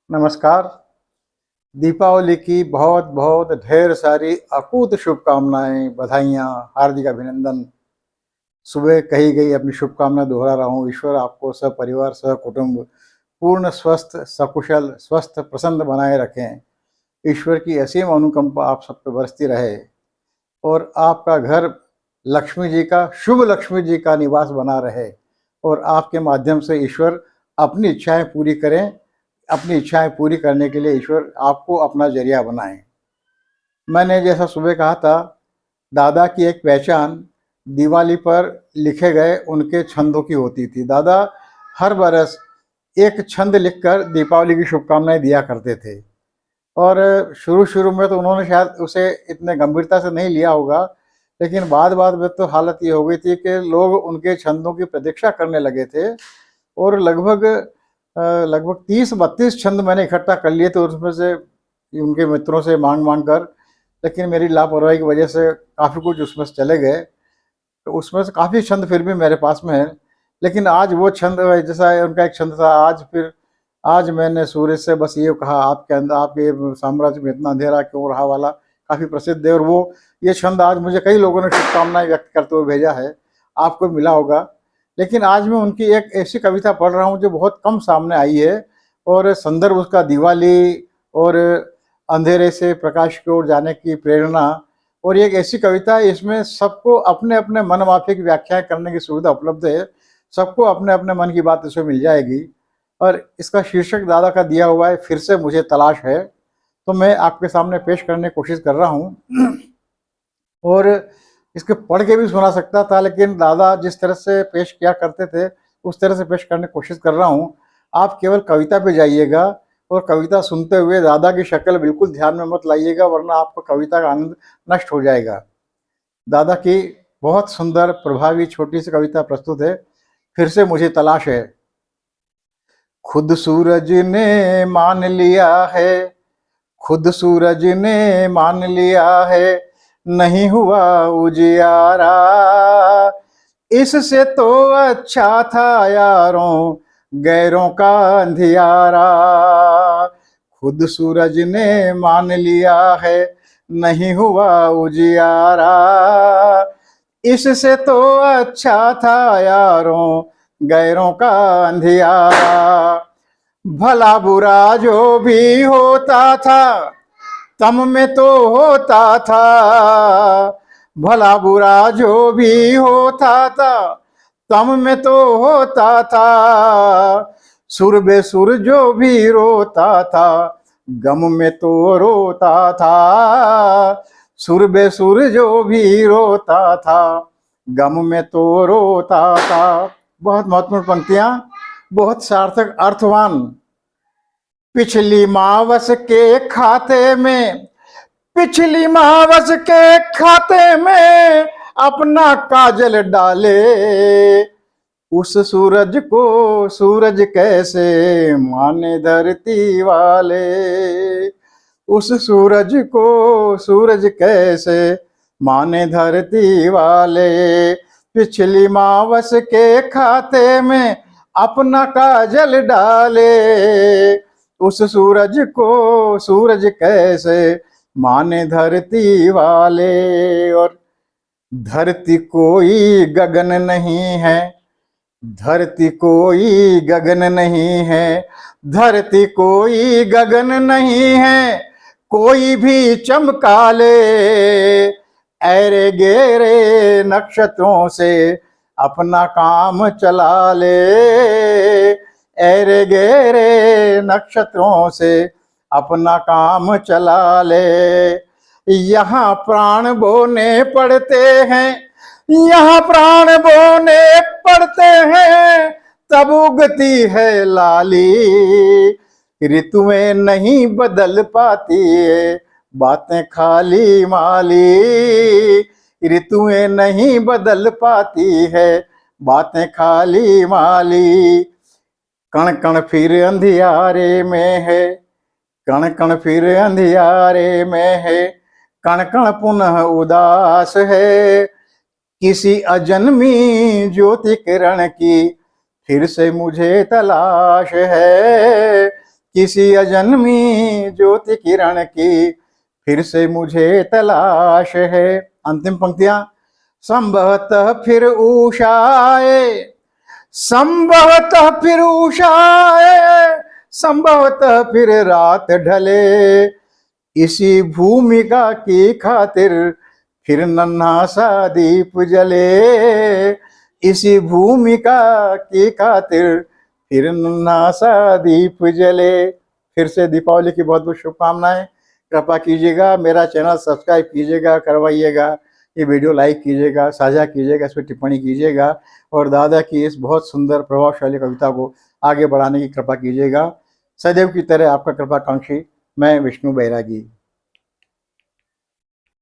नमस्कार। दीपावली की बहुत बहुत ढेर सारी अकूत शुभकामनाएं, बधाइयाँ, हार्दिक अभिनंदन। सुबह कही गई अपनी शुभकामना दोहरा रहा हूँ। ईश्वर आपको सपरिवार सहकुटुंब पूर्ण स्वस्थ सकुशल स्वस्थ प्रसन्न बनाए रखें। ईश्वर की असीम अनुकंपा आप सब पे बरसती रहे और आपका घर लक्ष्मी जी का शुभ लक्ष्मी जी का निवास बना रहे और आपके माध्यम से ईश्वर अपनी इच्छाएं पूरी करें। अपनी इच्छाएं पूरी करने के लिए ईश्वर आपको अपना जरिया बनाएं। मैंने जैसा सुबह कहा था, दादा की एक पहचान दिवाली पर लिखे गए उनके छंदों की होती थी। दादा हर बरस एक छंद लिखकर दीपावली की शुभकामनाएं दिया करते थे और शुरू शुरू में तो उन्होंने शायद उसे इतने गंभीरता से नहीं लिया होगा, लेकिन बाद बाद में तो हालत ये हो गई थी कि लोग उनके छंदों की प्रतीक्षा करने लगे थे और लगभग 30-32 छंद मैंने इकट्ठा कर लिए थे उसमें से, उनके मित्रों से मांग मांग कर। लेकिन मेरी लापरवाही की वजह से काफ़ी कुछ उसमें से चले गए, तो उसमें से काफ़ी छंद फिर भी मेरे पास में है। लेकिन आज वो छंद, जैसा उनका एक छंद था, आज मैंने सूरज से बस ये कहा, आपके अंदर आपके साम्राज्य में इतना अंधेरा क्यों रहा वाला काफ़ी प्रसिद्ध है। और वो ये छंद आज मुझे कई लोगों ने शुभकामनाएं व्यक्त करते हुए भेजा है, आपको मिला होगा। लेकिन आज मैं उनकी एक ऐसी कविता पढ़ रहा हूँ जो बहुत कम सामने आई है और संदर्भ उसका दिवाली और अंधेरे से प्रकाश की ओर जाने की प्रेरणा। और ये एक ऐसी कविता है, इसमें सबको अपने अपने मन माफिक व्याख्याएं करने की सुविधा उपलब्ध है। सबको अपने अपने मन की बात इसमें मिल जाएगी। और इसका शीर्षक दादा का दिया हुआ है, फिर से मुझे तलाश है। तो मैं आपके सामने पेश करने की कोशिश कर रहा हूँ और इसके पढ़ के भी सुना सकता था, लेकिन दादा जिस तरह से पेश किया करते थे उस तरह से पेश करने की कोशिश कर रहा हूँ। आप केवल कविता पे जाइएगा और कविता सुनते हुए दादा की शक्ल बिल्कुल ध्यान में मत लाइएगा, वरना आपको कविता का आनंद नष्ट हो जाएगा। दादा की बहुत सुंदर प्रभावी छोटी सी कविता प्रस्तुत है, फिर से मुझे तलाश है। खुद सूरज ने मान लिया है, खुद सूरज ने मान लिया है, नहीं हुआ उजियारा। इससे तो अच्छा था यारों गैरों का अंधियारा। खुद सूरज ने मान लिया है, नहीं हुआ उजियारा। इससे तो अच्छा था यारों गैरों का अंधियारा। भला बुरा जो भी होता था तम में तो होता था। भला बुरा जो भी होता था तम में तो होता था। सुर बेसुर जो भी रोता था गम में तो रोता था। सुर बेसुर जो भी रोता था गम में तो रोता था। बहुत महत्वपूर्ण पंक्तियां, बहुत सार्थक अर्थवान। पिछली मावस के खाते में, पिछली मावस के खाते में अपना काजल डाले। उस सूरज को सूरज कैसे माने धरती वाले। उस सूरज को सूरज कैसे माने धरती वाले। पिछली मावस के खाते में अपना काजल डाले। उस सूरज को सूरज कैसे माने धरती वाले। और धरती कोई गगन नहीं है, धरती कोई गगन नहीं है। धरती कोई गगन नहीं है, कोई भी चमका ले। ऐरे गेरे नक्षत्रों से अपना काम चला ले। ऐरे गेरे नक्षत्रों से अपना काम चला ले। यहाँ प्राण बोने पड़ते हैं, यहाँ प्राण बोने पड़ते हैं, तब उगती है लाली। ऋतुएं नहीं बदल पाती है, बातें खाली माली। ऋतुएं नहीं बदल पाती है, बातें खाली माली। कण कण फिर अंधियारे में है, कण कण फिर अंधियारे में है, कण कण पुनः उदास है। किसी अजन्मी ज्योति किरण की फिर से मुझे तलाश है। किसी अजन्मी ज्योति किरण की फिर से मुझे तलाश है। अंतिम पंक्तियां, संभवतः फिर उषा आए, संभवतः फिर उषा आए, संभवतः फिर रात ढले, इसी भूमिका की खातिर फिर नन्हा सा दीप जले, इसी भूमिका की खातिर फिर नन्हा सा दीप जले। फिर से दीपावली की बहुत बहुत शुभकामनाएं। कृपा कीजिएगा मेरा चैनल सब्सक्राइब कीजिएगा, करवाइएगा, ये वीडियो लाइक कीजिएगा, साझा कीजिएगा, इस पर टिप्पणी कीजिएगा और दादा की इस बहुत सुंदर प्रभावशाली कविता को आगे बढ़ाने की कृपा कीजिएगा। सदैव की तरह आपका कृपाकांक्षी मैं विष्णु बैरागी।